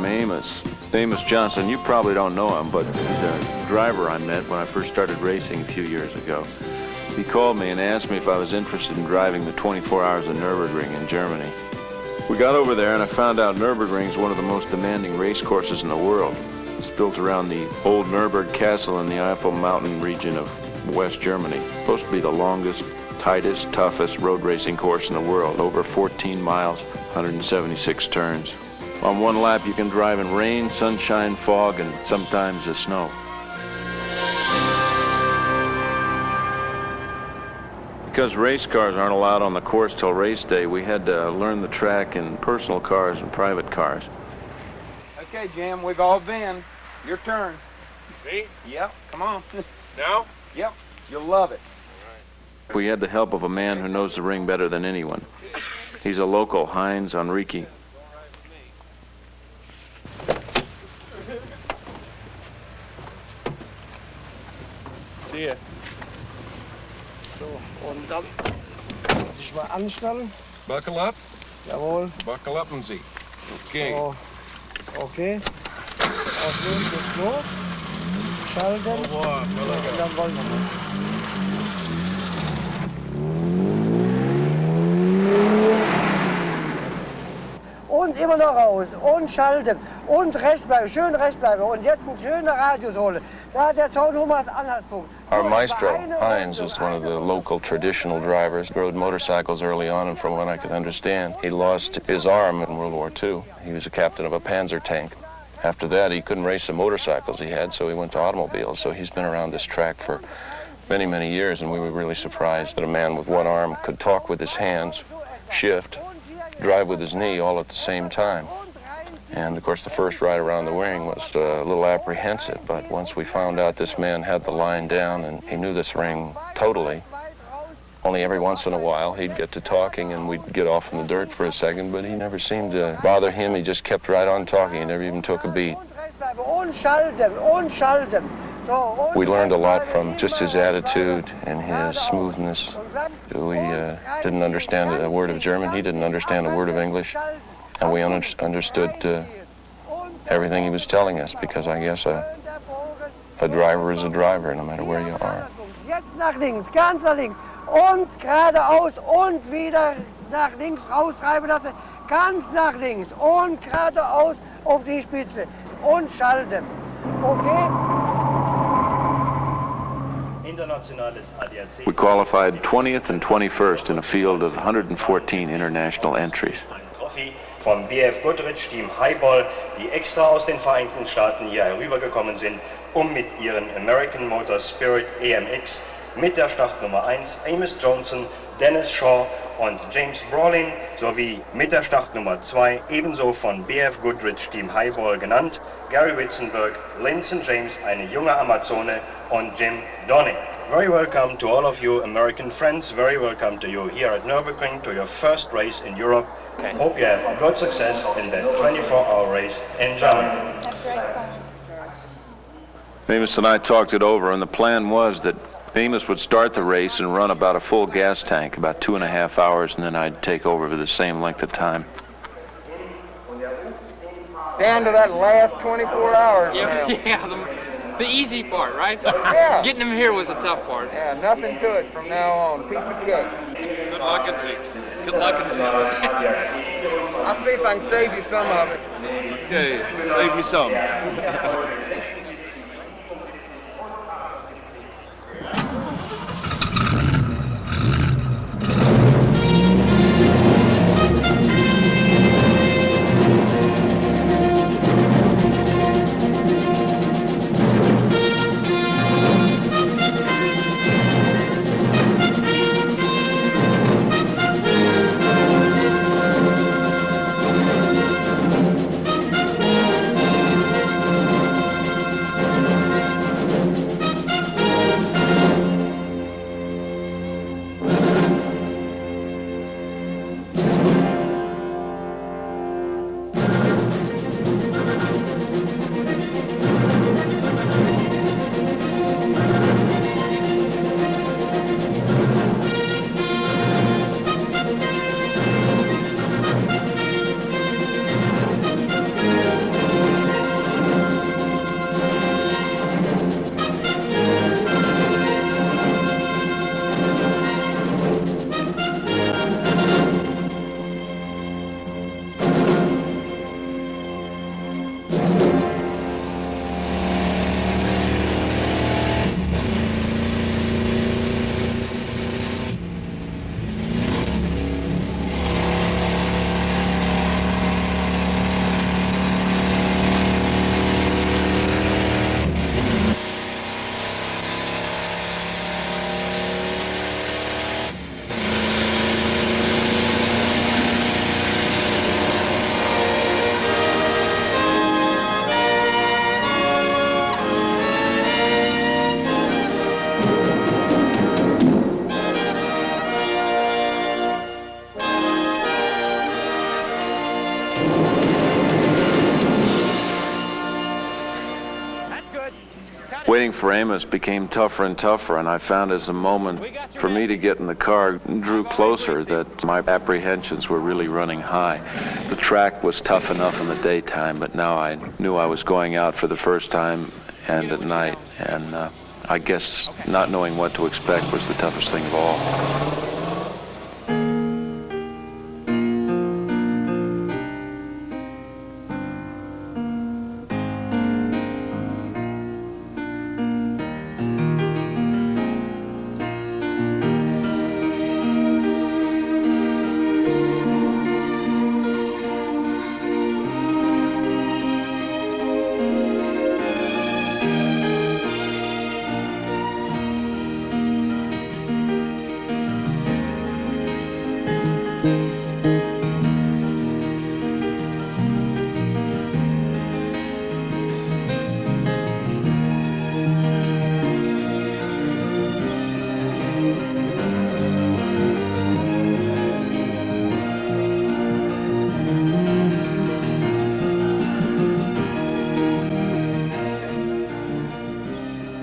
from Amos. Amos Johnson, you probably don't know him, but he's a driver I met when I first started racing a few years ago. He called me and asked me if I was interested in driving the 24 Hours of Nürburgring in Germany. We got over there and I found out Nürburgring is one of the most demanding race courses in the world. It's built around the old Nürburg Castle in the Eifel Mountain region of West Germany. It's supposed to be the longest, tightest, toughest road racing course in the world. Over 14 miles, 176 turns. On one lap you can drive in rain, sunshine, fog, and sometimes the snow. Because race cars aren't allowed on the course till race day, we had to learn the track in personal cars and private cars. Okay, Jim, we've all been. Your turn. Me? Yep, come on. Now? Yep, you'll love it. We had the help of a man who knows the ring better than anyone. He's a local, Heinz Enrique. See ya. So, und dann sich mal anschnallen. Buckle up. Jawohl. Buckle up and see. Okay. So, okay. Aufnehmen, geht's los. Schalten. Oh, wow. Und dann wollen wir mal. Und immer noch raus. Und schalten. Und rechts bleiben. Schön rechts bleiben. Und jetzt einen schönen Radius holen. Da hat der Ton Hummers Anhaltspunkt. Our maestro, Heinz, was one of the local traditional drivers. Rode motorcycles early on, and from what I could understand, he lost his arm in World War II. He was a captain of a Panzer tank. After that, he couldn't race the motorcycles he had, so he went to automobiles. So he's been around this track for many, many years, and we were really surprised that a man with one arm could talk with his hands, shift, drive with his knee all at the same time. And of course the first ride around the ring was a little apprehensive, but once we found out this man had the line down and he knew this ring totally, only every once in a while he'd get to talking and we'd get off in the dirt for a second, but he never seemed to bother him. He just kept right on talking. He never even took a beat. We learned a lot from just his attitude and his smoothness. We didn't understand a word of German. He didn't understand a word of English. And we understood everything he was telling us, because I guess a driver is a driver, no matter where you are. Jetzt nach links, ganz nach links. Und geradeaus und wieder nach links raustreiben lassen. Ganz nach links und geradeaus auf die Spitze. Und schalten. Okay? We qualified 20th and 21st in a field of 114 international entries. Vom BF Goodrich Team Highball, die extra aus den Vereinigten Staaten hier herübergekommen sind, um mit ihren American Motor Spirit AMX mit der Startnummer 1 Amos Johnson, Dennis Shaw und James Brolin sowie mit der Startnummer 2 ebenso von BF Goodrich Team Highball genannt, Gary Witzenberg, Linson James, eine junge Amazone und Jim Donning. Very welcome to all of you American friends, very welcome to you here at Nürburgring to your first race in Europe. Okay. Hope you have good success in the 24-hour race in Germany. Amos and I talked it over, and the plan was that Amos would start the race and run about a full gas tank, about 2.5 hours, and then I'd take over for the same length of time. Down to that last 24 hours. Yeah, the easy part, right? Yeah. Getting him here was a tough part. Yeah, nothing to it from now on. Piece of cake. Good luck and see. Good luck and see. I'll see if I can save you some of it. Okay, save me some. Waiting for Amos became tougher and tougher, and I found as the moment for me to get in the car drew closer that my apprehensions were really running high. The track was tough enough in the daytime, but now I knew I was going out for the first time and at night, and I guess not knowing what to expect was the toughest thing of all.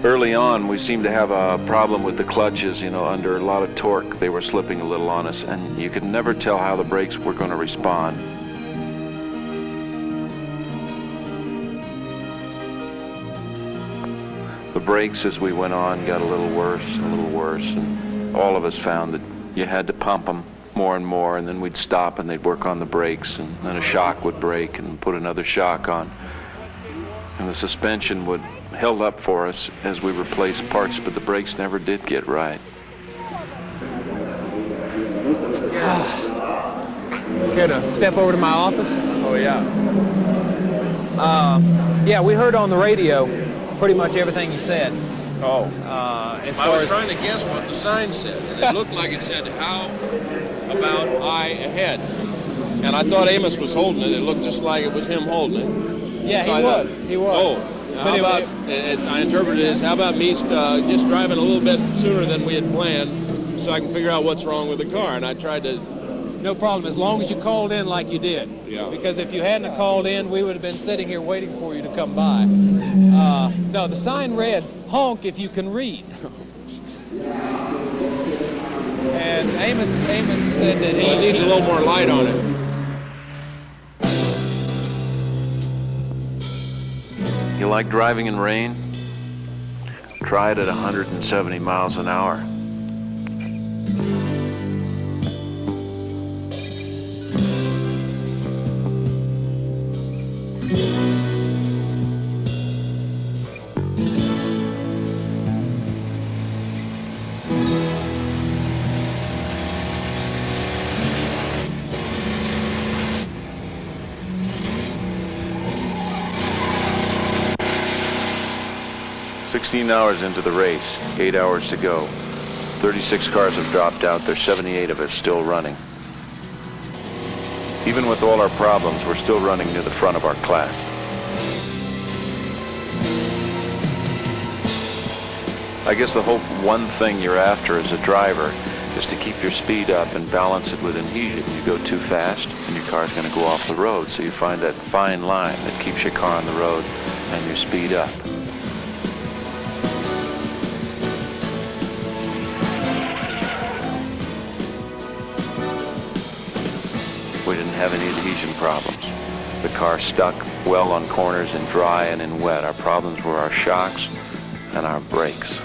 Early on, we seemed to have a problem with the clutches, under a lot of torque. They were slipping a little on us, and you could never tell how the brakes were going to respond. The brakes, as we went on, got a little worse, and all of us found that you had to pump them more and more, and then we'd stop and they'd work on the brakes, and then a shock would break and put another shock on. And the suspension would held up for us as we replaced parts, but the brakes never did get right. Care to step over to my office? Oh, yeah. Yeah, we heard on the radio pretty much everything you said. Oh. As I far was as trying to guess what the sign said, and it looked like it said, "How about I ahead?" And I thought Amos was holding it. It looked just like it was him holding it. yeah, So he I was. thought, He was. Oh, how about, as I interpreted it as, how about me just driving a little bit sooner than we had planned so I can figure out what's wrong with the car? And I tried to... No problem, as long as you called in like you did. Yeah. Because if you hadn't called in, we would have been sitting here waiting for you to come by. No, the sign read, "Honk if you can read." And Amos said that Well, it needs a little more light on it. You like driving in rain? Try it at 170 miles an hour. Hours into the race, 8 hours to go. 36 cars have dropped out. There's 78 of us still running. Even with all our problems, we're still running near the front of our class. I guess the whole one thing you're after as a driver is to keep your speed up and balance it with adhesion. You go too fast and your car's going to go off the road. So you find that fine line that keeps your car on the road and you speed up. We didn't have any adhesion problems. The car stuck well on corners in dry and in wet. Our problems were our shocks and our brakes.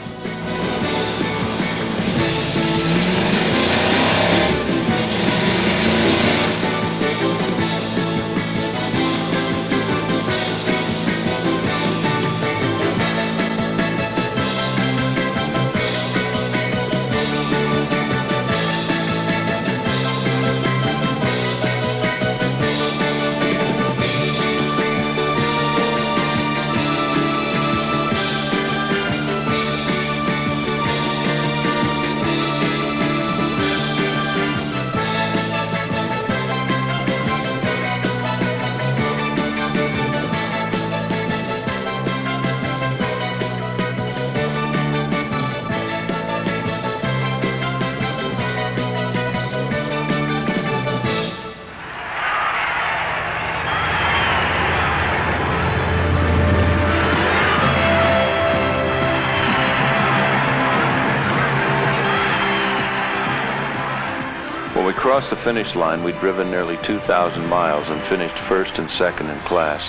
Across the finish line, we'd driven nearly 2,000 miles and finished first and second in class,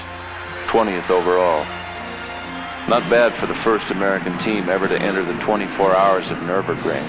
20th overall. Not bad for the first American team ever to enter the 24 hours of Nürburgring.